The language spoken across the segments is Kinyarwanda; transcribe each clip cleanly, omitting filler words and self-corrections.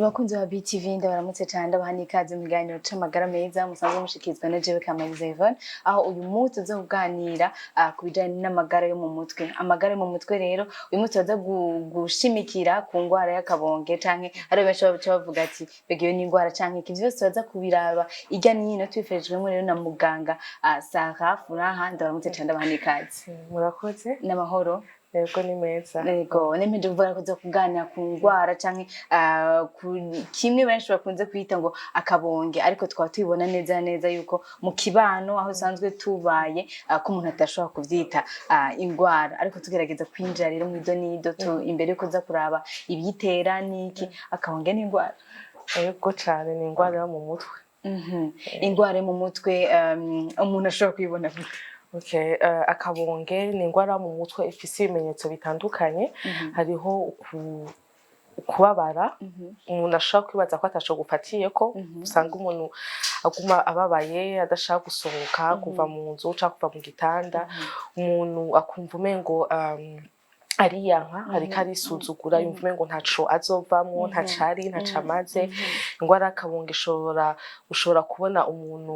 Abakunzi ba BTV ndabaramutse cyane ndabahani ikaze mu kiganiro c'amagara meza musanzwe mushikizwa na jewe Kamaliza Yvonne aho uyu munsi uza kuganira ku bijanye n'amagara yo mu mutwe. Amagara yo mu mutwe rero uyu munsi baza gushimikira ku ngwara y'akabonge canke ari benshi bavuga ati begiyo ni ingwara canke iki vyose baza kubiraba irya nino twifashijwemo rero na muganga Sarah Furaha ndabaramutse cyane ndabahani ikaze. Murakoze n'amahoro. Yego ni meza. Yego nemeje kuvuga ko zo kuganira ku ngwara canke kimwe benshi bakunze kwita ngo akabonge ariko twaba tubibona neza neza yuko mu kibano aho sanzwe tubaye ko umuntu atashobora kuvyita ingwara ariko tugerageza kwinjira rero mu idonido imbere yuko za kuraba ibyitera niki akabonge ni ingwara. Yego cyane ni ingwara yo mu mutwe. Ingwara yo mu mutwe umuntu ashobora kwibona gute? Okay, akabonge ni ingwara mu mutwe ifise ibimenyetso bitandukanye. Hariho kubabara, umuntu ashaka kwibaza ko ataco gufatiyeko, usanga umuntu aguma ababaye adashaka gusohoka kuva mu nzu cyangwa kuva mu gitanda, umuntu akumva umengo ariyanka hariko arisuzugura yumva umengo ntaco azovamwo ntacari ntacamaze. Ingwara y'akabonge ushobora kubona umuntu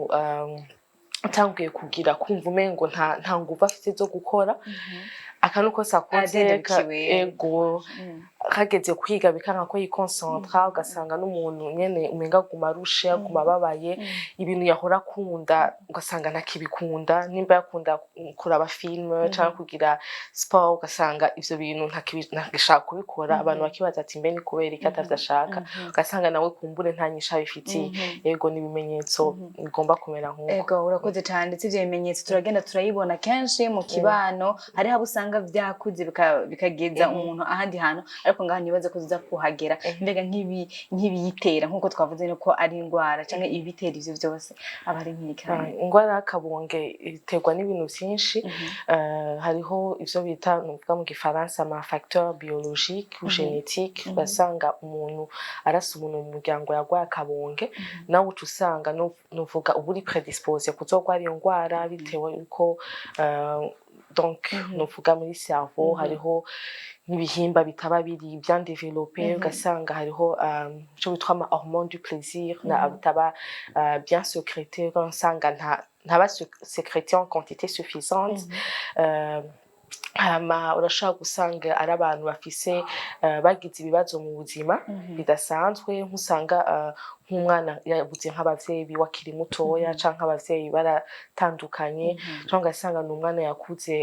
atanguye kugira kumva umengo nta nguvu afite zo gukora akantu kose akoze ego kageze kwiga bikanka ko yikoncentra ugasanga n'umuntu nyene umenga aguma arushe aguma ababaye ibintu yahora akunda ugasanga ntakibikunda nimba yakunda kuraba film cyangwa kugira sport ugasanga ivyo bintu ntakishaka kubikora abantu bakibaza ati mbe ni kubera iki atavyashaka ugasanga nawe kumbure nta nyisha bifitiye. Yego ni ibimenyetso bigomba kumera nkuko. Ego urakoze cyane ndetse ivyo bimenyetso turagenda turayibona kenshi mu kibano hari habo usanga vyakuze bikageza umuntu ahandi hantu ariko ngaho nibaze ko ziza kuhagera mbega nk'ibiyitera nkuko twavuze ko ari ingwara canke ibitera ivyo byose aba ari nk'ikane. Ingwara y'akabonge iterwa n'ibintu byinshi. Hariho ivyo bita nuvuga mu gifaransa ama facteurs biologiques ou génétiques basanga umuntu arasa umuntu mu muryango yagwaye akabonge nawe ucusanga nuvuga uburi prédisposé kuzogwara iyo ngwara bitewe uko donc nuvuga muri cerveau hariho n'ibihimba bitaba biri bien développé ugasanga hariho cyo bitwa ama hormones du plaisir na bitaba bien sécrété ugasanga ntaba sécrété en quantité suffisante. Urashaka gusanga ari abantu bafise bagize ibibazo mu buzima bidasanzwe nk'usanga nk'umwana yabuze nk'abavyeyi wakiri mutoya canke abavyeyi baratandukanye cyangwa ugasanga n'umwana yakuze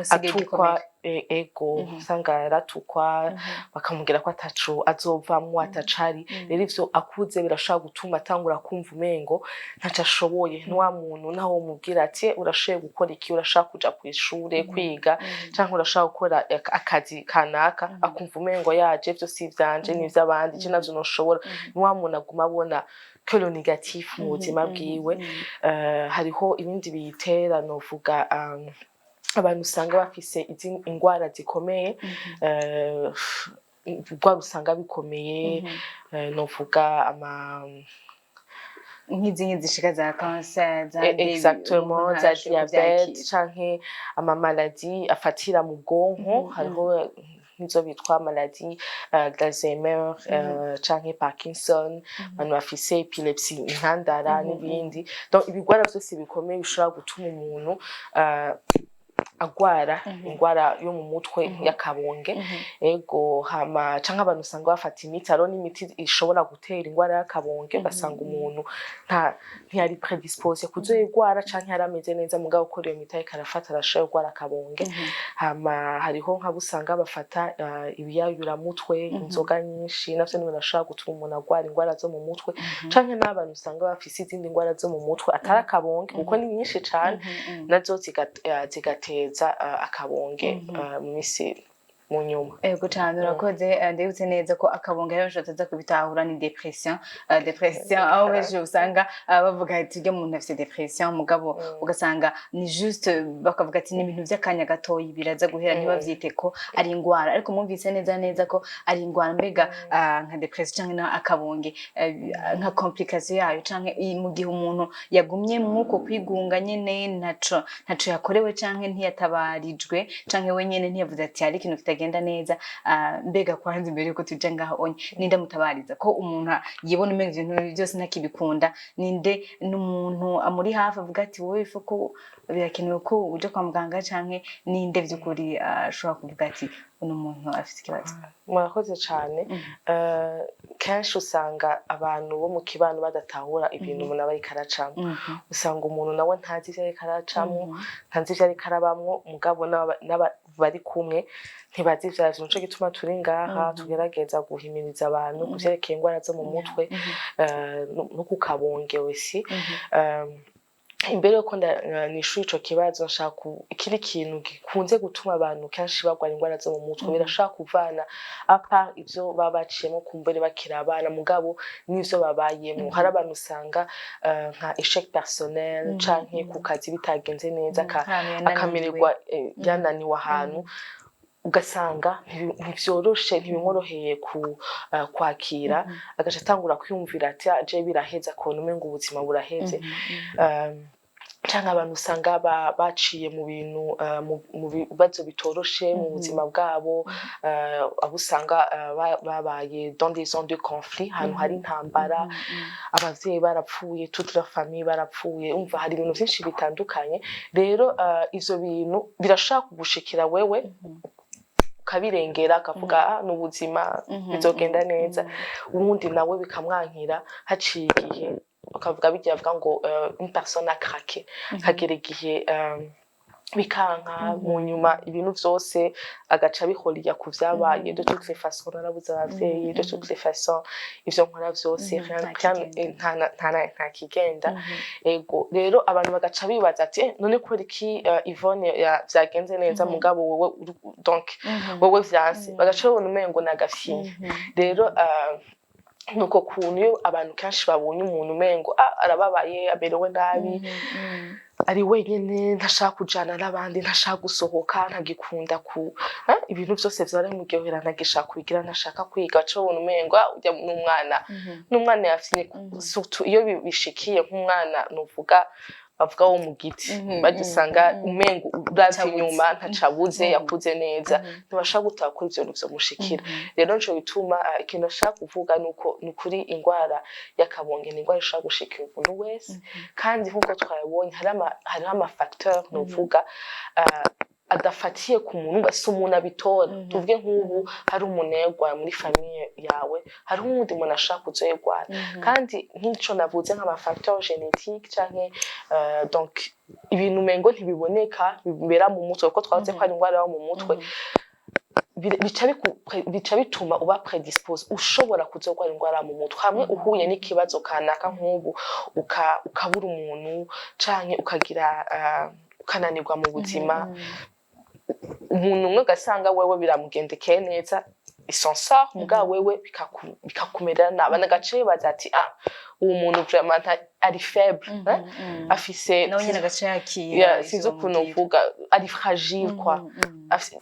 atukwa ego usanga yaratukwa bakamubwira ko ataco azovamwo atacari rero ivyo akuze birashaka gutuma atangura kumva umengo ntaco ashoboye n'wa muntu naho umubwira ati urashoboye gukora iki urashaka kuja kw'ishure kwiga canke urashaka gukora akazi kanaka akumva umengo yaje vyo si ivyanje n'ivy'abandi je navyo noshobora n'wa muntu aguma abona que le négatif mu buzima bwiwe. Hariho ibindi biyitera novuga abantu usanga bafise ingwara zikomeye ubwo usanga bikomeye novuga nk'izinyi zishika za cancer za exactement za diabete canke ama maladie afatira mu bwonko hariho nizo bitwa maladie d'Alzheimer canke Parkinson abantu bafise epilepsy intandara n'ibindi donc ibigwara byose bikomeye bishobora gutuma umuntu agwara ingwara yo mu mutwe y'akabonge. Ego hama canke abantu usanga bafata imiti aro n'imiti ishobora gutera ingwara y'akabonge basanga umuntu ntiyari prédisposé kuzoyigwara canke yarameze neza mugabo ko iyo miti ariko arafata arashobora gutwara akabonge. Hama hariho nka busanga bafata ibiyayuramutwe inzoga nyinshi navyo birashobora gutuma umuntu agwara ingwara zo mu mutwe canke n'abantu usanga bafise izindi ngwara zo mu mutwe atari akabonge kuko ni nyinshi cane nazo zigateza akabonge mu misi mu nyuma. Ego cyane urakoze ndebutse neza ko akabonge rero shotaza kubitahura ni depression aho benshi usanga bavuga ati byo umuntu afite depression mugabo ugasanga ni juste bakavuga ati ni ibintu by'akanya gatoyi biraza guhera ntibavyite ko ari ingwara ariko mwumvise neza ko ari ingwara mbega nka depression canke na akabonge nka complication yayo canke mu gihe umuntu yagumye mwuko kwigunga nyene ntaco yakorewe canke ntiyatabarijwe canke we nyene ntiyavuze ati hari ikintu bitagenda neza mbega kwanza imbere yuko tuja ngaho onye ninde mutabariza ko umuntu yibona umenga ibintu byose ntakibikunda ninde n'umuntu amuri hafi avuga ati wowe ifu ko birakenewe ko uje kwa muganga canke ninde by'ukuri ashobora kuvuga ati uno muntu afite ikibazo. Murakoze cyane. Kenshi usanga abantu bo mu kibano badatahura ibintu umuntu aba ariko aracamo. Usanga umuntu nawe ntazi ivyo ariko aracamo, ntazi ivyo ariko arabamwo, mugabo bari kumwe ntibazi ivyo. Nico gituma turi ngaha tugerageza guhimiriza abantu kuvyerekeye ingwara zo mu mutwe no kukabongewe si. Imbere yuko nishura ico kibazo nshaka ikiri kintu gikunze gutuma abantu kenshi bagwara ingwara zo mu mutwe birashaka kuvana apa ivyo babaciyemo kumbere bakira abana mugabo n'ivyo babayemo. Hari abantu usanga nka échec personnel canke ku kazi bitagenze neza akamererwa yananiwe ahantu ugasanga ntivyoroshe ntibimworoheye kwakira agaca atangura kwiyumvira ati aje biraheza kubona umengo ubuzima buraheze. Canke abantu usanga baciye mu bintu mu bibazo bitoroshe mu buzima bwabo, abo usanga babaye dans des zones de conflit, ahantu hari intambara, abavyeyi barapfuye, toute la famille barapfuye, umva hari ibintu vyinshi bitandukanye. Rero ivyo bintu birashaka kugushikira wewe ukabirengera akavuga n'ubuzima bizogenda neza, uwundi nawe bikamwankira haciye igihe akavuga bigiye avuga ngo une personne a craqué, hagera igihe bikanka mu nyuma ibintu vyose agaca bihoriya ku vyabaye. De toutes les façons narabuze abavyeyi, de toutes les façons ivyo nkora vyose nta kigenda. Ego rero abantu bagaca bibaza ati none kubera iki Yvonne vyagenze neza mugabo wowe donc wowe vyanse, bagaca babona umengo nagafyiye. Rero nuko kuntu iyo abantu kenshi babonye umuntu umengo arababaye aberewe nabi ari wenyene ntashaka kujana n'abandi, ntashaka gusohoka, ntagikunda ibintu vyose vyaremuryohera, ntagishaka kubigira, ntashaka kwiga, aca babona umengo urya n'umwana yafyiye. Surtout iyo bishikiye nk'umwana nuvuga bavuga wo mu giti bagisanga umengo urazi inyuma ntacabuze yakuze neza ntibashaka gutaha kuri ivyo bintu vyomushikira. Rero nico bituma ikintu ashaka kuvuga nuko nukuri ingwara y'akabonge ni ingwara ishaka gushikira umuntu wese, kandi nkuko twabonye hariho ama facteur nuvuga adafatiye ku muntu basi umuntu abitora. Tuvuge nk'ubu hari umuntu yarwaye muri famille yawe, hari uwundi muntu ashaka kuzoyirwara, kandi nk'ico navuze nk'ama facteur génétique canke donc ibintu umengo ntibiboneka bibera mu mutwe kuko twavuze ko ari ingwara yo mu mutwe, bica bituma uba predispose ushobora kuzogwara ingwara mu mutwe. Hamwe uhuye n'ikibazo kanaka nk'ubu ukabura umuntu canke ukagira ukananirwa mu buzima, umuntu umwe ugasanga wewe biramugendekeye neza isonsor mugabo wewe bikakumerera nabi, nagace bibaza ati uwo muntu vraiment ari faible, afise nawe nyine agace yakira sizo kuno vuga ari fragile quoi,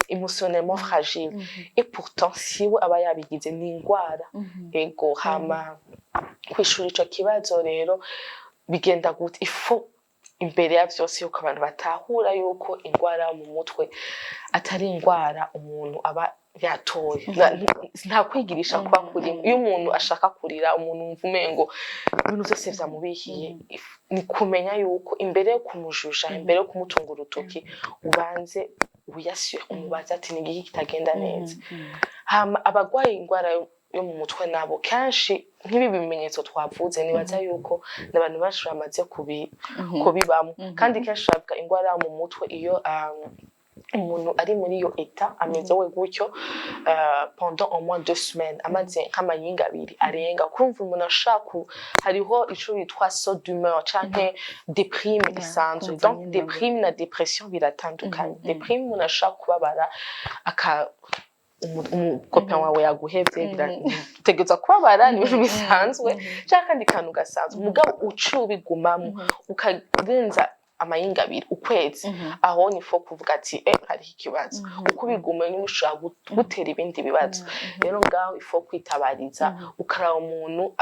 émotionnellement fragile. Et pourtant siwe aba yabigize ni ingwara. Ego hama kwishura ico kibazo rero bigenda gute, ifo imbere ya vyose yuko abantu batahura yuko ingwara mu mutwe atari ingwara umuntu aba yatoye, nta kwigirisha kuba kuri. Iyo umuntu ashaka kurira, umuntu wumva umengo ibintu vyose vyamubihiye, ni kumenya yuko imbere yo kumujusha, imbere yo kumutunga urutoki, ubanze uyasure umubaza ati ni igiki kitagenda neza. Hama abagwaye ingwara yo mu mutwe nabo kenshi nk'ibi bimenyetso twavuze nibaza yuko n'abantu bashobora amaze kubibamo, kandi kenshi bavuga ingwara mu mutwe iyo umuntu ari muri iyo état ameze we gutyo pendant au moins 2 semaines, amaze nk'amayinga abiri arenga. Kurumva umuntu ashaka hariho ico bitwa saut d'humeur canke déprime isanzwe. Donc déprime na dépression biratandukanye. Déprime umuntu ashaka kubabara umukopa wawe yaguhevye birategeza kubabara, ni ibintu bisanzwe canke kandi kantu gasanzwe, mugabo uci ubigumamo ukarenza amayinga abiri ukwezi, aho ni fo kuvuga ati hariho ikibazo. Uko ubiguma nyine ushobora gutera ibindi bibazo. Rero ngaho ifo kwitabariza ukaraba umuntu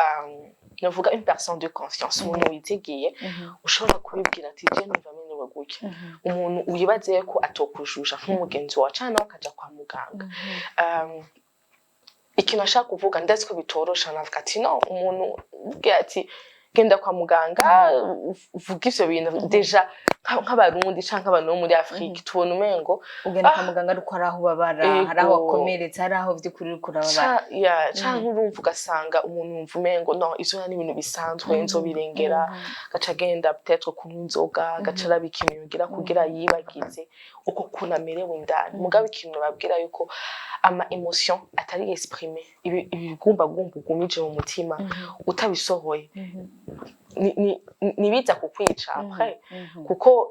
navuga une personne de confiance, umuntu wizigiye ushobora kubibwira ati je numva mene umerewe gutya umuntu wibaze ko atokushusha nk'umugenzi wawe cyane akaja kwa muganga ikintu ashaka kuvuga ndetse ko bitorosha navuga ati no umuntu ubwiye ati genda kwa muganga uvuga ivyo bintu deja nk'abarundi canke abantu bo muri Afrika tubona umengo ugenda kwa muganga ariko araho babara haraho wakomeretse haraho vy'ukuri uriko urababara canke urumva ugasanga umuntu yumva umengo no ivyo ni ibintu bisanzwe nzobirengera gaca agenda peut-être kunywa inzoga gaca araba ikintu yogira kugira yibagize uko kunamerewe indani mugabo ikintu babwira yuko ama emotion atari exprimer ibigumbagumba ugumije mu mutima utabisohoye nibiza kukwica après kuko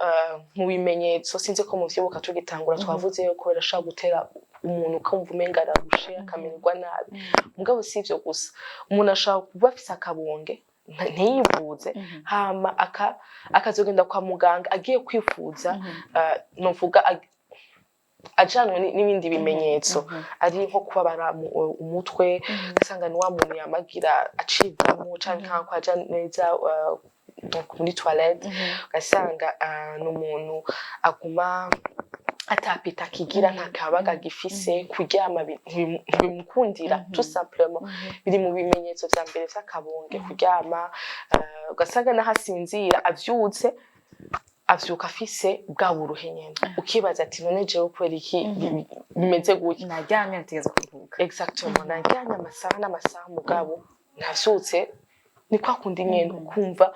mu bimenyetso sinzi ko mu vyibuka tugitangura twavuze yuko birashaka gutera umuntu ukumva umenga ararushe akamererwa nabi mugabo si ivyo gusa umuntu ashaka kuba afise akabonge ntiyivuze hama akazogenda kwa muganga agiye kwifuza novuga ajanwe n'ibindi bimenyetso ari nko kubabara umutwe gasanga ni wa muntu yamagira acibwamo canke nko aja neza muri toilette gasanga n'umuntu aguma atapita kigira ntakabaga gifise kuryama ntibimukundira tout simplement biri mu bimenyetso vya mbere vy'akabonge kuryama gasanga nahasinzira avyuka afise bwa buruhe nyene ukibaza ati none jewe kubera iki bimeze gutya naryamye nategeza kuruhuka exactement naryamye amasaha n'amasaha mugabo navyutse ni kwa kundi nyene kumva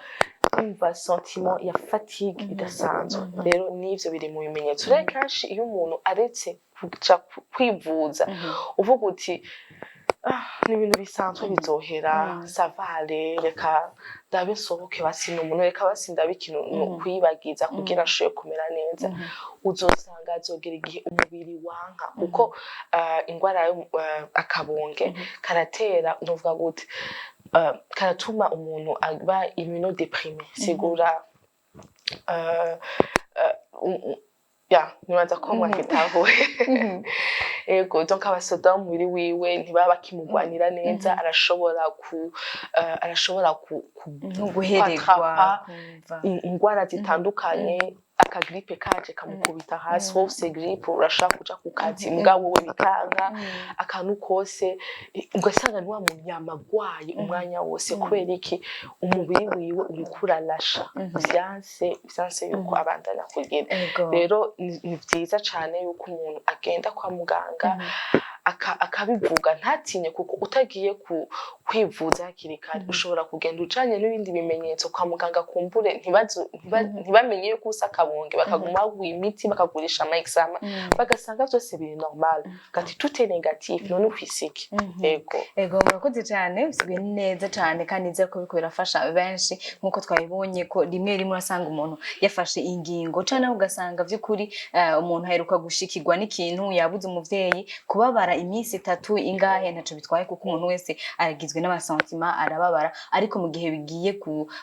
sentiment ya fatigue idasanzwe rero nivyo biri mu bimenyetso rero kenshi iyo umuntu aretse kuja kwivuza uvuga uti ni ibintu bisanzwe bizohera savale reka ndabe nsohoke basina umuntu reka basinda bikintu kwibagiza kugira ashobore kumera neza uzosanga azogera igihe umubiri wanka kuko ingwara akabonge karatera novuga gute karatuma umuntu aba immunodeprimé sigura nibaza ko mwakitahuye ego donc abasoda umubiri wiwe ntibaba bakimugwanira neza arashobora guhererwa ingwara zitandukanye akagripe kaje kamukubita hasi wose gripe urashaka kuja ku kazi mugabo we bikanga akantu kose ugasanga ni wa muntu yamagwaye umwanya wose kubera iki umubiri wiwe uri kurarasha vyanse yuko abandanya kugira rero ni vyiza cane yuko umuntu agenda kwa muganga akabivuga ntatinye kuko utagiye kwivuza hakiri kare ushobora kugenda ujanye n'ibindi bimenyetso kwa muganga kumbure ntibamenye yuko usa akabonge bakaguma baguha imiti bakagurisha ama examen bagasanga vyose biri normal gati tout est négatif none ufise iki ego murakoze cyane bisubiye neza cyane kandi nzi ko biko birafasha benshi nkuko twabibonye ko rimwe rimwe urasanga umuntu yafashe ingingo cyane ugasanga vy'ukuri umuntu aheruka gushikirwa n'ikintu yabuze umuvyeyi kubabara iminsi 3 ingahe ntaco bitwaye kuko umuntu wese aragizwe n'amasentima arababara ariko mu gihe bigiye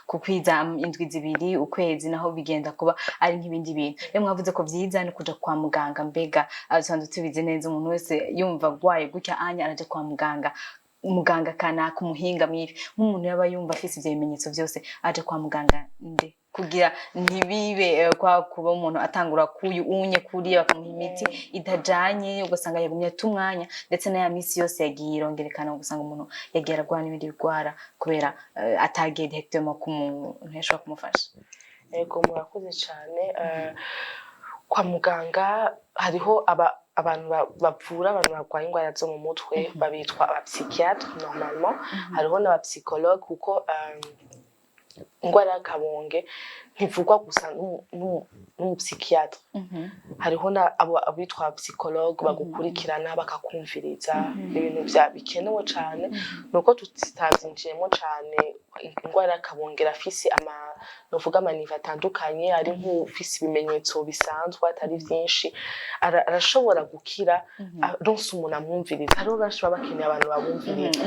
kukwiza indwi zibiri ukwezi naho bigenda kuba ari nk'ibindi bintu rero mwavuze ko vyiza no kuja kwa muganga mbega asanzwe tubize neza umuntu wese yumva gwaye gutya anya araje kwa muganga kana kumuhinga mwifi nk'umuntu yaba yumva afise ivyo bimenyetso vyose aje kwa muganga nde kugira ntibibe kwa kuba umuntu atangura unye kuriya bakamuha imiti idajanye ugasanga yagumye atumwanya ndetse na ya misi yose yagiye irongerekana ugasanga umuntu yagiye aragwana n'ibindi bigwara kubera atagiye directement ku muntu yashobora kumufasha ego murakoze cyane kwa muganga hariho abantu bavura abantu barwaye ingwara zo mu mutwe babitwa abapsychiatre normalement hariho n'abapsychologue kuko ingwara y'akabonge ntivugwa gusa n'umupsychiatre hariho abitwa psychologue bagukurikirana bakakumviriza ibintu bikenewe cyane nuko tutazinjiyemo cyane ingwara y'akabonge rafise novuga amaniva atandukanye ari nk'ufise ibimenyetso bisanzwe atari vyinshi arashobora gukira ronse umuntu amwumviriza hariho benshi baba bakeneye abantu babumviriza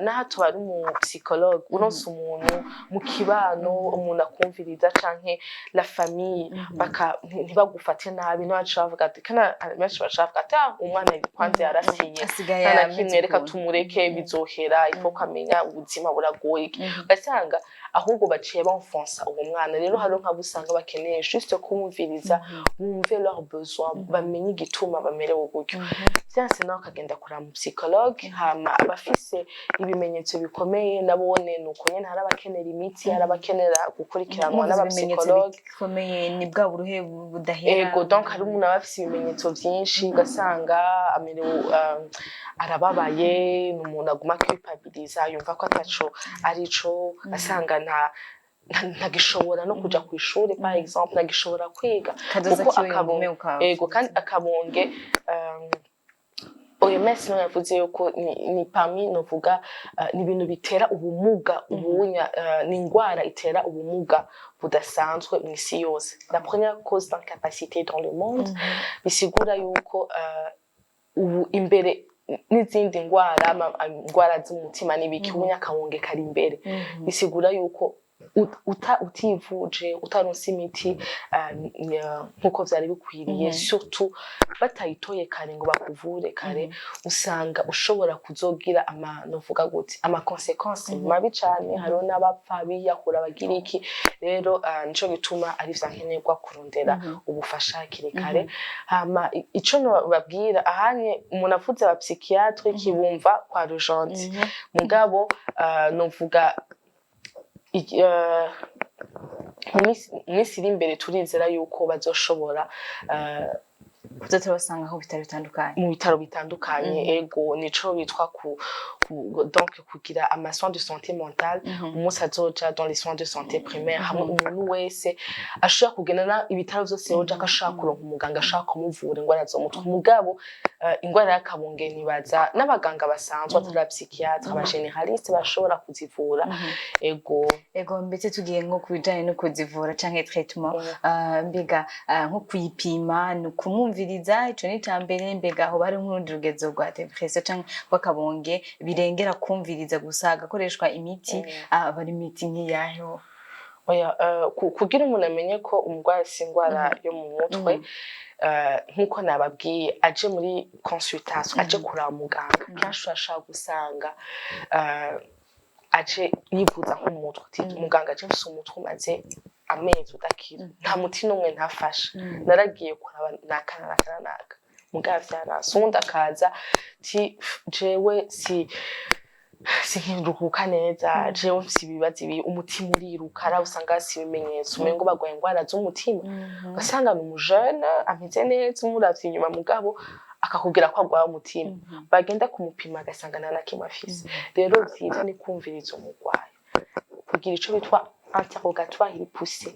nahatoba ari mu psychologue uronse umuntu mu kibano umuntu akumviriza canke la famille ntibagufate nabi ntabavuga ati kana benshi bashaka ati umwana kwanze yarasiye kana kimwe reka tumureke bike bizohera ifo kamenya ubuzima buragoye ugasanga ahubwo baciye bamfonsa uwo mwana rero hari nk'abo usanga bakeneye juste kumviriza bumve leurs besoins bamenye igituma bamerewe gutyo byanse nawe akagenda kuraba mu psychologue hama abafise ibimenyetso bikomeye nabone nuko nyene hari abakenera imiti hari abakenera gukurikiranwa n'abapsychologue bikomeye ni bwa buruhe budahera ego donc hari umuntu abafise ibimenyetso byinshi ugasanga amerewe arababaye n'umuntu aguma kwipabiliza yumva ko ataco arico asanga ntagishobora no kuja ku ishuri par exemple ntagishobora kwiga kuko ego kandi akabonge OMS no yavuze yuko ni parmi novuga ni ibintu bitera ubumuga ubunya ni ingwara itera ubumuga budasanzwe mu isi yose la première cause d'incapacité dans le monde bisigura yuko ubu imbere n'izindi ngwara z'umutima n'ibiki ubunyakabonge kari imbere bisigura yuko utivuje utaronse imiti nkuko vyari bikwiriye surtout batayitoye kare ngo bakuvure kare usanga ushobora kuzogira novuga gute ama consequences mabi cane hariho n'abapfa biyahura bagira iki rero nico gituma ari vyankenerwa kurondera ubufasha hakiri kare hama ico babwira ahanye umuntu avuze aba psychiatre kibumva kwa urgence mugabo novuga mwisi iri imbere turizera yuko bazoshobora kuzatubasanga aho mu bitaro bitandukanye ego nico bitwa donc kugira ama soins de santé mentale umunsi azoja dans les soins de santé primaire hamwe umuntu wese ashobora kugenana ibitaro vyose yoja akashaka kuronka umuganga ashaka kumuvura ingwara zo mutwe mugabo ingwara y'akabonge nibaza n'abaganga basanzwe atari psychiatre aba generaliste bashobora kuzivura ego mbetse tugiye nko kubijanye no kuzivura canke traitement mbega nko kuyipima no kumumviriza ico ni cambere mbega aho bari nk'urundi rugezo rwa depression canke rw'akabonge birengera kumviriza gusa agakoreshwa imiti bari imiti nk'iyaho oya kugira umuntu amenye ko umurwayi singwara yo mu mutwe nkuko nababwiye aje muri consultation aje kuraba muganga kenshi ashaka gusanga aje yivuza nk'umutwe muganga aje mfise umutwe umaze amezi udakira nta muti n'umwe ntafasha naragiye kuraba nakana mugabo vyaransundi akaza jewe sinkiruhuka neza jewe mfise ibibazo ibi umutima uriruka ara usanga si ibimenyetso umengo bagwaye ingwara z'umutima ugasanga ni umujene ameze neza umuravye inyuma mugabo akakubwira ko agwaye umutima bagenda kumupima agasanga nta na kimwe afise rero vyiza ni kumviriza umurwayi kugira ico bitwa interrogatoire poussé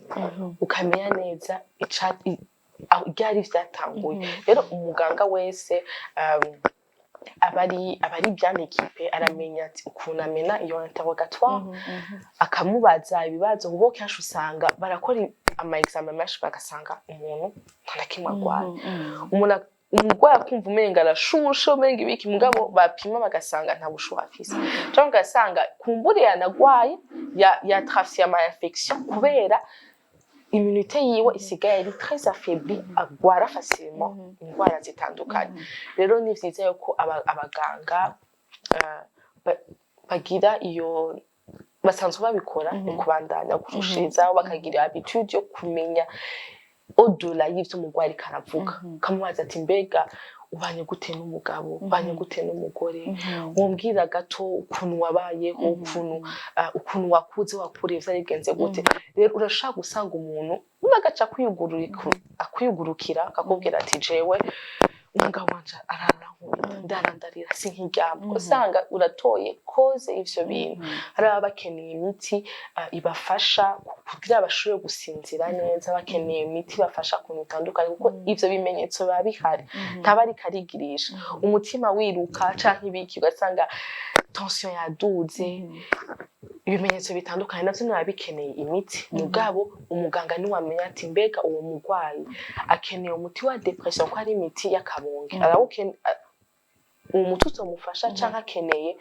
ukamenya neza ibyari vyatanguye rero umuganga wese abari bien équipé aramenya ukuntu amena iyo interrogatoire akamubaza ibibazo kuko kenshi usanga barakora ama examen menshi bagasanga umuntu ntanakimwe agwaye umurwayi akumva umenga arashushe umenga ibiki mugabo bapima bagasanga nta bushuhe afise cyangwa ugasanga kumbure yanagwaye yatrafiye ama infection kubera immunité yiwe isigaye ari très affaiblie agwara facilement ingwara zitandukanye rero ni vyiza yuko abaganga bagira iyo basanzwe babikora kubandanya gushirizaho bakagira habitude yo kumenya au-delà y'ivyo umurwayi karavuga kamubaza ati mbega ubanye gute n'umugabo ubanye gute n'umugore wombwira gato ukuntu wabayeho ukuntu wakuze wakuriye vyarigenze gute rero urashaka gusanga umuntu unagaca akwiyugurukira akakubwira ati jewe umugabo wanje aranankunda ndarandarira sinkiryama usanga uratoye koze ivyo bintu hari abakeneye imiti ibafasha kugira bashobore gusinzira neza bakeneye imiti bafasha ku bitandukanye kuko ivyo bimenyetso biba bihari ntabari karigirisha umutima wiruka canke ibiki ugasanga tension yaduze ibimenyetso bitandukanye navyo niba bikeneye imiti mugabo umuganga ni wamenya ati mbega uwo murwayi akeneye umuti wa depression ko ari imiti y'akabonge uwo muti uzomufasha canke akeneye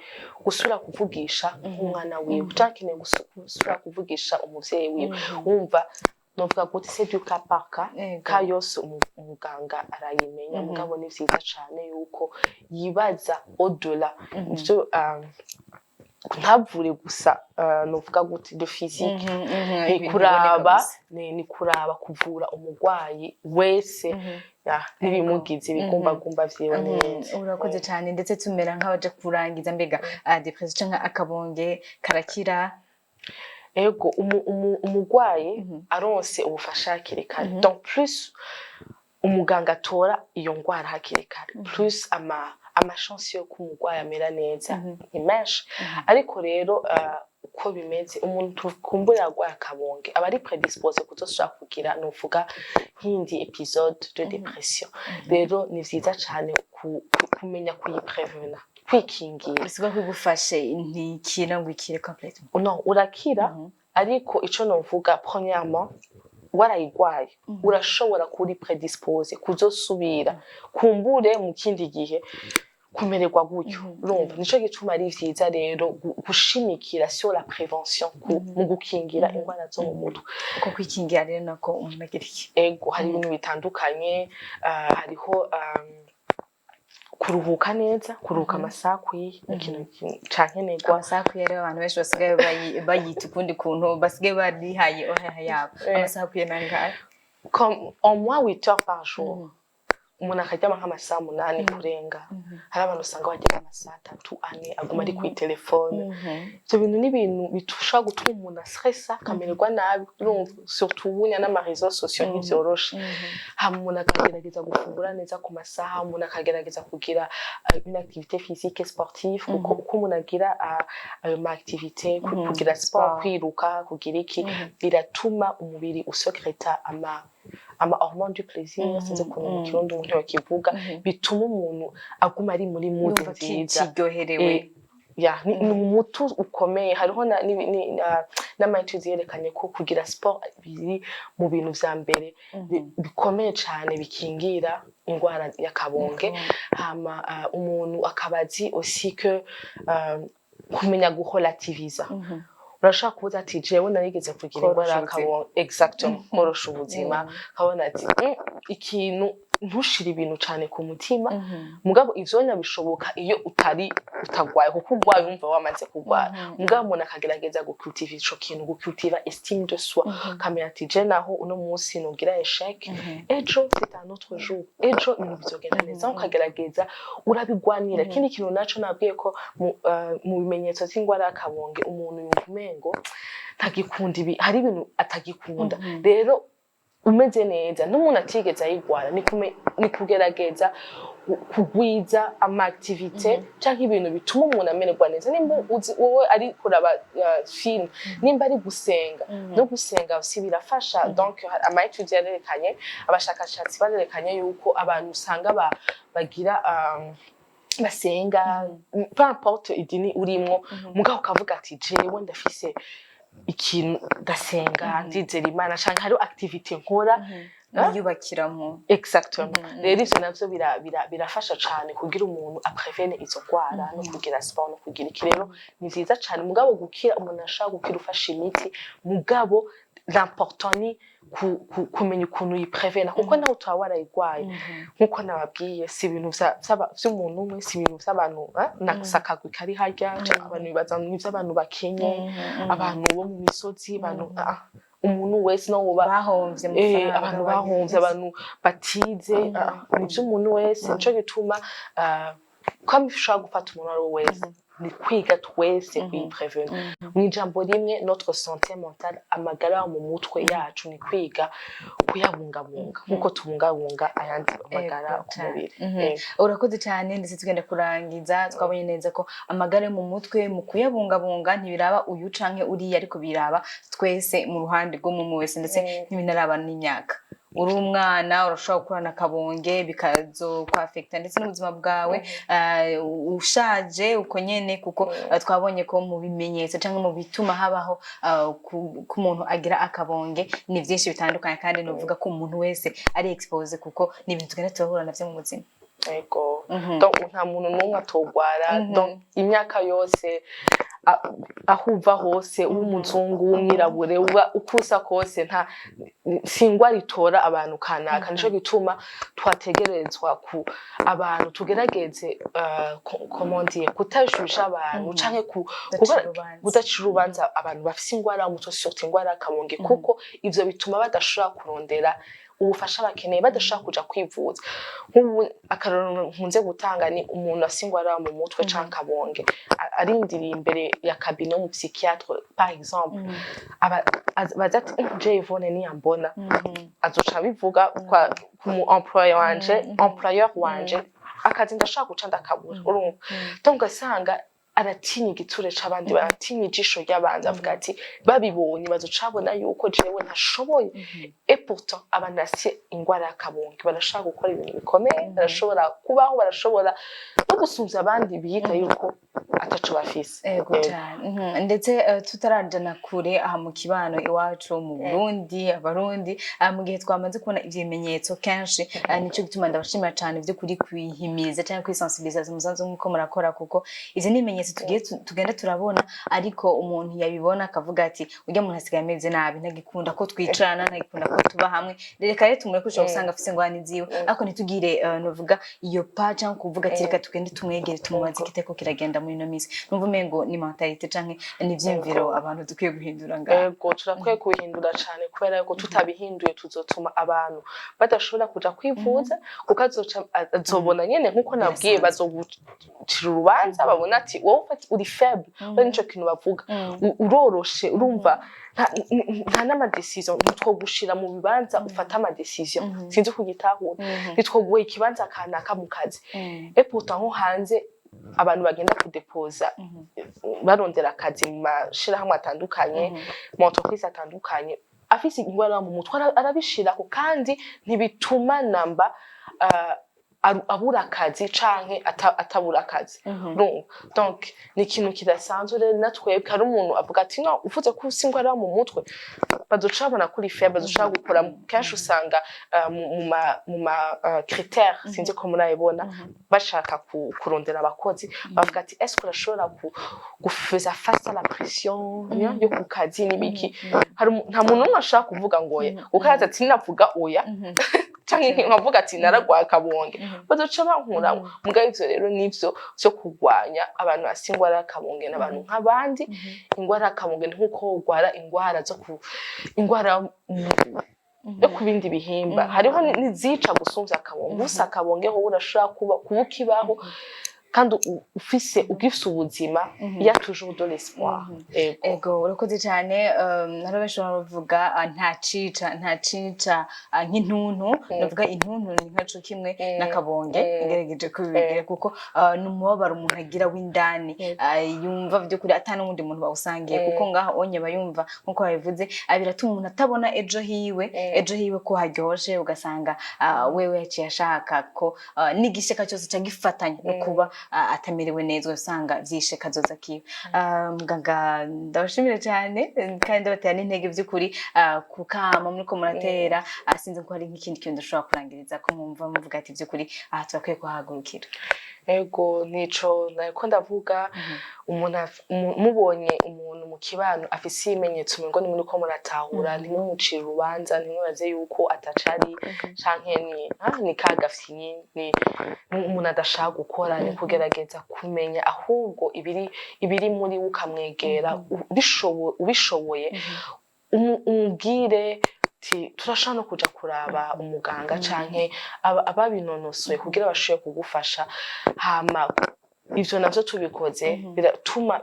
gusura kuvugisha umwana wiwe canke akeneye gusura kuvugisha umuvyeyi wiwe wumva novuga gute c'est du cas par cas Yego. ka yose umuganga arayimenya mugabo ni vyiza cane yuko yibaza au-delà ivyo ntavure gusa novuga gute de physique ni kuraba kuvura umurwayi wese n'ibimugize ibigumbagumba vyiwe neza. Urakoze cyane ndetse tumera nk'abaje kurangiza mbega depression canke akabonge karakira. Ego umurwayi aronse ubufasha hakiri kare donc plus umuganga atora iyo ngwara hakiri kare plus amachance yo kumurwayi amera neza ni menshi ariko rero uko bimeze umuntu kumbura agwaye akabonge aba ari prédisposé kuzosubira kugira novuga nk'indi episode de dépression. Rero ni vyiza cane kumenya kuyiprevena kwikingira bisiba kwigufashe ntikira ngo ikire complètement. Non urakira ariko ico novuga premièrement warayigwaye urashobora kuri prédisposé kuzosubira kumbure mu kindi gihe kumererwa gutyo urumva nico gituma ari vyiza rero gushimikira sur la prévention mu gukingira ingwara zo mu mutwe uko kwikingira rero nako umuntu agira iki. Ego hari ibintu bitandukanye hariho kuruhuka neza kuruhuka amasaha akwiye ikintu cankenerwa. Amasaha akwiye rero abantu benshi basigaye bayita ukundi kuntu basigaye barihaye oheha yabo. Amasaha akwiye nangahe? Comme au moins 8 heures par jour. Umuntu akaryama nk'amasaha 8 kurenga. Hari abantu usanga bagira amasaha 3 ane aguma ari kuri telefone. Ivyo bintu ni ibintu bitusha gutuma umuntu stressa kamererwa nabi surtout ubunya n'amarezo sociaux ntivyoroshe. Hama umuntu akagerageza gufungura neza ku masaha, umuntu akagerageza kugira une activité physique et sportive kuko umuntu agira ayo ma activité kugira sport kwiruka kugira iki biratuma umubiri usekreta ama hormone du plaisir sinze kuntu mu kirundi umuntu yakivuga bituma umuntu aguma ari muri mood nziza kiryoherewe. ni umutu ukomeye hariho n'amaituzi yerekanye ko kugira sport biri mu bintu vya mbere bikomeye cyane bikingira ingwara y'akabonge. Hama umuntu akabazi aussi que kumenya guholativiza urashaka kuvuga ati jewe narigeze kugira ingwara y'akabonge exactement korosha ubuzima kabona ati ikintu ntushira ibintu cyane ku mutima mugabo ivyonya bishoboka iyo utagwaye kuko ugwaye umva wamaze kugwara mugabo umuntu akagerageza gucultiver ico kintu gucultiver estime de soi kamera ati je naho uno munsi nugira échec ejo c'est un autre jour ejo ibintu bizogenda neza ukagerageza urabigwanira kindi kintu naco nabwiye ko mu bimenyetso z'ingwara y'akabonge umuntu yumvumengo ntagikunda ibi hari ibintu atagikunda rero umeze neza n'umuntu atigeze ayigwara ni kugerageza kugwiza ama activité cyangwa ibintu bituma umuntu amererwa neza nimba wowe ari kuraba film nimba ari gusenga no gusenga aussi birafasha donc ama études yarerekanye abashakashatsi barerekanye yuko abantu usanga bagira basenga peu importe idini urimwo mugabo ukavuga ati jewe ndafise ikintu gasenga ndizera Imana canke hari activité nkora yubakiramo exactement rero ivyo navyo birafasha cane kugira umuntu aprevene izo ngwara no kugira sport no kugira iki rero ni vyiza cane mugabo gukira umuntu ashaka gukira ufasha imiti mugabo l'important ni kumenya ukuntu yiprevena kuko nawe utaba warayigwaye nkuko nababwiye si ibintu vy'umuntu umwe si ibintu vy'abantu nakasakagwe kari harya abantu bibaza n'ivyo bakenye abantu bo mu misozi abantu umuntu wese no bahomvye abantu bahomvye abantu batize nivyo umuntu wese nico gituma comme ushaka gufata umuntu ari wese ni kwiga twese kwiprevena mw'ijambo rimwe notre santé mentale amagara mu mutwe yacu ni kwiga kuyabungabunga nkuko tubungabunga ayandi magara ku mubiri. Urakoze cyane ndetse tugenda kurangiza twabonye neza ko amagara mu mutwe mu kuyabungabunga ntibiraba uyu canke uriya ariko biraba twese mu ruhande rwo mu wese ndetse ntibinaraba n'imyaka uri umwana urashobora gukurana akabonge bikazo kwafecta ndetse n'ubuzima bwawe ushaje uko nyene kuko twabonye ko mu bimenyetso cyangwa mu bituma habaho ku muntu agira akabonge ni byinshi bitandukanye kandi novuga ko umuntu wese ari expose kuko ni ibintu tugenda turahura navyo mu buzima. Ego donc nta muntu n'umwe atogwara donc imyaka yose aho uva hose w'umuzungu w'umwirabure uko usa kose nta singwara itora abantu kanaka nico gituma twategerezwa ku abantu tugerageze komondie kutashusha abantu canke kudacira urubanza abantu bafise ingwara y'umutwe surtout ingwara y'akabonge kuko ivyo bituma badashobora kurondera ubufasha bakeneye badashaka kuja kwivuza. Nk'ubu akarorero nkunze gutanga ni umuntu afise ingwara mu mutwe canke akabonge arindiriye imbere ya cabinet mu psychiatre par exemple baza ati je Yvonne niyambona azoca bivuga kwa mu employeur wanje akazi ndashaka guca ndakabura urumva donc asanga aratinya igitsure c'abandi baratinya ijisho ry'abandi avuga ati babibonye bazocabona yuko jewe ntashoboye et pourtant abantu bafise ingwara y'akabonge barashaka gukora ibintu bikomeye barashobora kubaho barashobora no gusumvya abandi biyita yuko ataco bafise. Ego cyane ndetse tutarajana kure aha mu kibano iwacu mu Burundi abarundi mu gihe twamaze kubona ivyimenyetso kenshi nico gituma ndabashimira cyane byo kuri kwihimiza cyangwa kwisensibiliza musanzwe nkuko murakora kuko izi nimenyetso tugenda turabona ariko umuntu yabibona akavuga ati urya muntu asigaye ameze nabi ntagikunda ko twicarana ntagikunda ko tuba hamwe reka rero tumure kuja gusanga afise ingwani ziwe ariko ntitugire novuga iyo pa cyangwa kuvuga ati reka tugende tumwegere tumubaze kiteko kiragenda muri no misi numva mengo ni mentalite canke ni vyimviro abantu dukwiye guhindura ngaho. Ego turakwiye kuhindura cyane kubera yuko tutabihinduye tuzotuma abantu badashobora kuja kwivuza kuko azobona nyene nkuko nabwiye bazogucira urubanza babona ati wowe uri faible bari nico kintu bavuga uroroshe urumva nta nama decision nitwo gushira mu bibanza ufata ama decision sinzi kugitahura nitwo guhe ikibanza kanaka mu kazi et pourtant ho hanze abantu bagenda kudepoza barondera akazi mu mashirahamwe atandukanye mu entreprise atandukanye afise ingwara mu mutwe arabishirako kandi ntibituma namba abura akazi canke atabura akazi donc ni ikintu kidasanzwe rero natwebwe hari umuntu avuga ati no uvuze ko usi ingwara mu mutwe bazocabona kuri faible bazoshaka gukora kenshi usanga mu ma critères sinzi ko murayibona bashaka kurondera abakozi bavuga ati est-ce que urashobora gufuza face à la pression yo ku kazi nibiki nta muntu n'umwe ashaka kuvuga ngo oya ukaza ati navuga oya canke nkavuga ati naragwa akabonge bazoca bankura mugaye ivyo rero nivyo byo kugwanya abantu bafise ingwara y'akabonge n'abantu nk'abandi ingwara y'akabonge nkuko ugwara ingwara zo ingwara yo kubindi bihimba hariho nizica gusumvya akabonge gusa akabonge ho urashobora kuba kibaho kandi ugifise ubuzima ya toujours de l'espoir. Ego urakoze cyane naro benshi bavuga nta cica nk'intuntu navuga intuntu ni nkaco kimwe n'akabonge ngerageje kubigira kuko numubabaro umuntu agira w'indani yumva byo kuri atana undi muntu bawusangiye kuko ngaho onye bayumva nkuko babivuze biratuma umuntu atabona ejo hiwe ko haryoshe ugasanga wewe yaciye ashaka ko n'igisheka cyose cagifatanya no kuba atamerewe neza usanga vyishe kazoza kiwe. Muganga ndabashimira cyane kandi batera n'intege by'ukuri kukama muriko muratera sinzi ko hari nk'ikindi kintu ndashobora kurangiriza ko mwumva muvuga ati by'ukuri turakwiye kuhagurukira. Ego nico nako ndavuga umuntu mubonye umuntu mu kibano afise imenyetso ngo ni muri ko muratahura ntimumucira urubanza ntimubaze yuko atacari canke ni kagafyi ni umuntu adashaka gukora ni kugerageza kumenya ahubwo ibiri muri ukamwegera ubishoboye umubwire turashaka no kuja kuraba umuganga canke ababinonosoye kugira bashobore kugufasha hama ivyo navyo tubikoze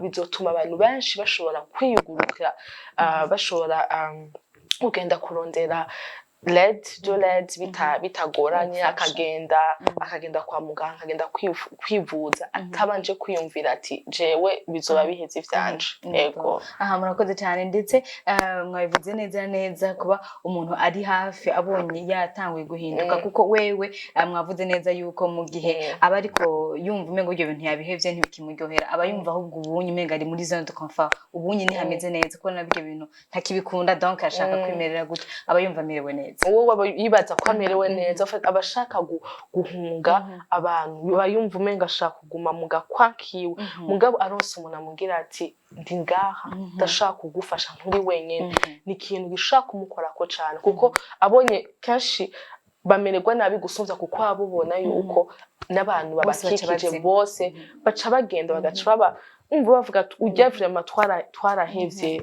bizotuma abantu benshi bashobora kwiyugurukira bashobora kugenda kurondera led bitagoranye akagenda kwa muganga akagenda kwivuza atabanje kwiyumvira ati jewe bizoba biheze ivyanje. Ego murakoze cyane ndetse mwabivuze neza kuba umuntu ari hafi abonye yatanguye guhinduka kuko wewe mwavuze neza yuko mu gihe aba ariko yumva umengo ibyo bintu yabihevye ntibikimuryohera aba yumva ahubwo ubunye umenga ari muri zone de confort ubunye ni hameze neza ko nabyo bintu ntakibikunda donc ashaka kwimerera gutya aba yumva amerewe neza. ameze uwo aba yibaza ko amerewe neza abashaka guhunga abantu bayumva umenga ashaka kuguma mu gakwa kiwe mugabo aronse umuntu amubwira ati ndi ngaha ndashaka kugufasha nturi wenyine ni ikintu gishaka kumukorako cyane kuko abonye kenshi bamererwa nabi gusumvya kuko abubona yuko n'abantu babakikije bose baca bagenda bagaca baba umva bavuga ujya vraiment twarahevye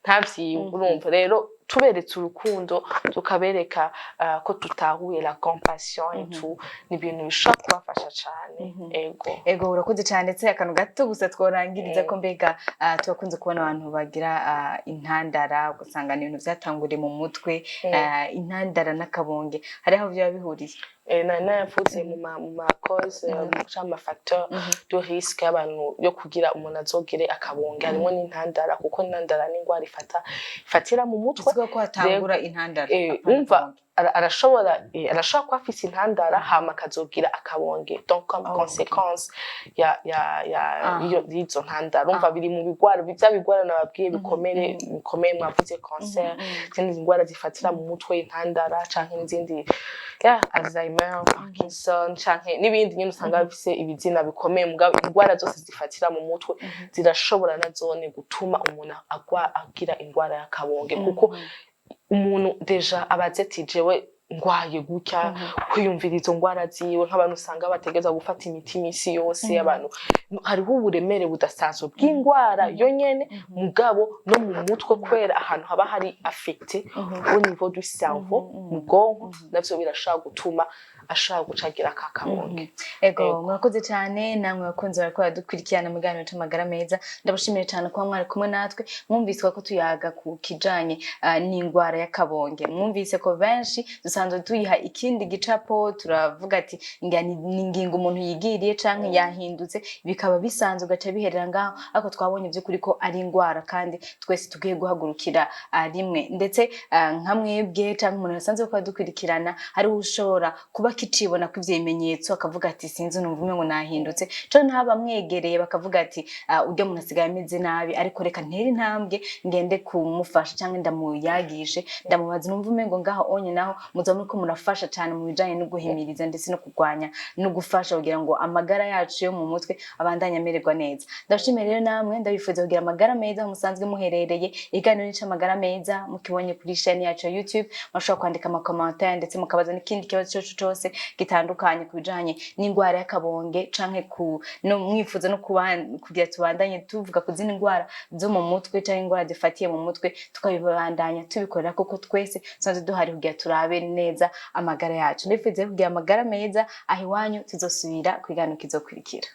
ntavyiwe urumva rero tuberetse urukundo tukabereka ko tutahuye la compassion et tout ni ibintu bishobora kubafasha cyane ego urakoze cyane ndetse akantu gato gusa tworangiriza ko mbega tubakunze kubona abantu bagira intandara ugasanga ni ibintu byatanguriye mu mutwe intandara n'akabonge hari aho byaba bihuriye nayavuze mu ma cause cyangwa facteur de risque y'abantu yo kugira umuntu azogire akabonge harimo n'intandara kuko intandara n'ingwara ifatira mu mutwe ko hatangura intandara umva arashobora kuba afise intandara hama akazogira akabonge donc comme conséquence y'izo ntandara umva biri mu bigwara bya bigwara nababwiye bikomeye mwavuze cancer izindi ngwara zifatira mu mutwe intandara canke n'izindi Alzheimer Parkinson canke n'ibindi nyine usanga bifise ibizina bikomeye mugabo ingwara zose zifatira mu mutwe zirashobora na zone gutuma umuntu agira ingwara y'akabonge kuko umuntu deja abaze ati jewe ngwaye gutya kwiyumvira izo ngwara ziwe nk'abantu usanga bategeza gufata imiti misi yose abantu hariho uburemere budasanzwe bw'ingwara yo nyene mugabo no mu mutwe kwera ahantu haba hari affecté au niveau du cerveau mu bwonko navyo birashaka gutuma ashaka gucagira kakabonge ego murakoze cyane namwe bakunze bariko badukurikirana mu ganiro c'amagara meza ndabashimiye cyane kuba mwari kumwe natwe mwumvise ko tuyaga ku kijanye n'ingwara y'akabonge mwumvise ko benshi dusanzwe tuyiha ikindi gicapo turavuga ati ingingo umuntu yigiriye canke yahindutse bikaba bisanzwe gaca biherera ngaho ariko twabonye by'ukuri ko ari ingwara kandi twese tugiye guhagurukira rimwe ndetse nka mwebwe canke umuntu yasanzwe ko dukurikirana hari ushobora kuba kicibona ko ivyo bimenyetso akavuga ati sinzi numva ngo nahindutse cyo ntaba mwegereye bakavuga ati urya muntu asigaye ameze nabi ariko reka ntera intambwe ngende kumufasha canke ndamuyagishe ndamubaza numva ngo ngaho onye naho muza ko murafasha cyane mu bijanye no guhimiriza ndetse no kurwanya no gufasha kugira ngo amagara yacu yo mu mutwe abandanye amererwa neza ndashimira rero namwe ndabifuza kugira amagara meza musanzwe muherereye iganiro c'amagara meza mukibonye kuri chaîne yacu ya YouTube mashobora kwandika ama commentaire ndetse mukabaza n'ikindi kibazo cyose gitandukanye kubijanye n'ingwara y'akabonge canke no mwifuza no kugira tubandanye tuvuga ku zindi ngwara zo mu mutwe canke ingwara zifatiye mu mutwe tukabibandanya tubikorera kuko twese sanze duhari kugira turabe neza amagara yacu ndifuza kugira amagara meza aho iwanyu tuzosubira kwigana kizokurikira